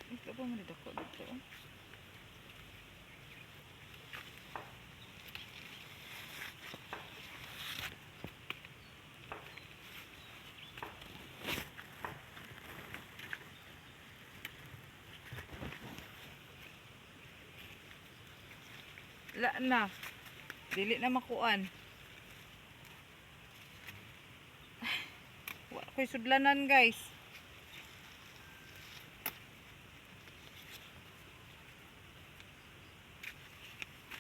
Ito ba mo dito ko dito? La na. Dili na makuan. Wa ko'y sudlanan, guys.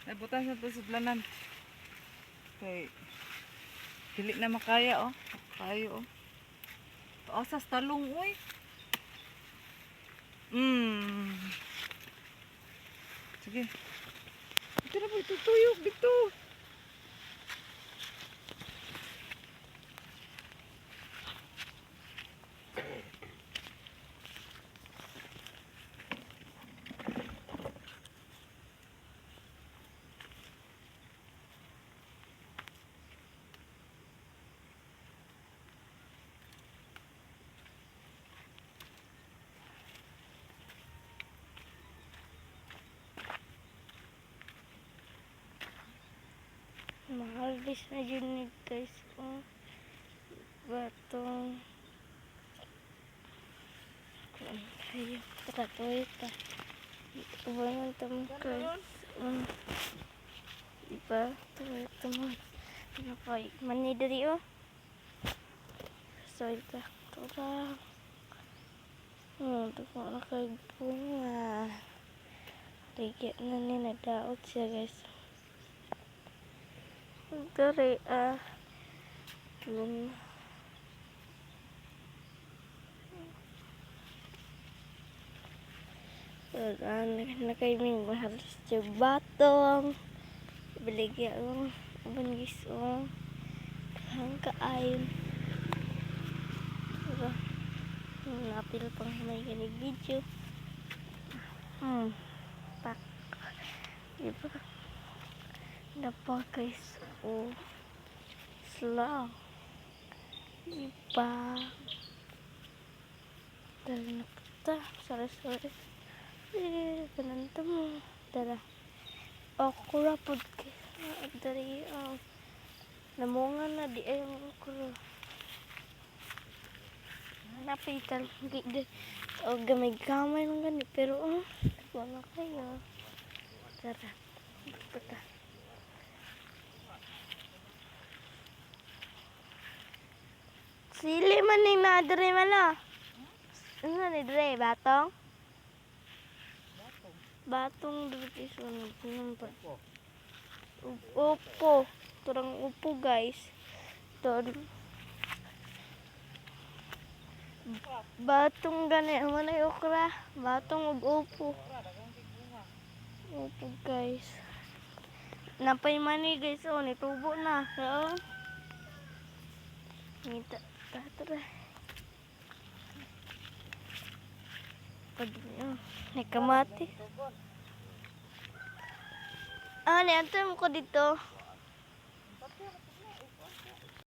Nabutan sa to sudlanan. Okay. Dili na makaya, oh. Kayo, oh. Paasas talong, uy. Sige. Ito na po, tutuyok dito. Mahal-bis na yun guys. Oh. Batong. Ayo, teratuloy ta. Ubangan teman guys. Diba? Tuloy teman. Napay mani dari oh. So ito. Tura. Ito ko nakagpunga. Ligyan na ni nadaot siya guys. Dari nakaiming harus batong beligya ang bangis ang kain napil pang may ganig video pak diba dapat guys slow diba dahil nakita sorry penonton mo dara ako rapod dari namungan na di ay ako napitan gide o gamay man gani pero wala kayo dara pata sili man ning nadre man ano ni dre batong batong dito sunod upo turang upo guys ton batong gani mo na okra batong ug upo guys napay mani guys nitubo na so ngita tara pag ni kamati ni antam ko dito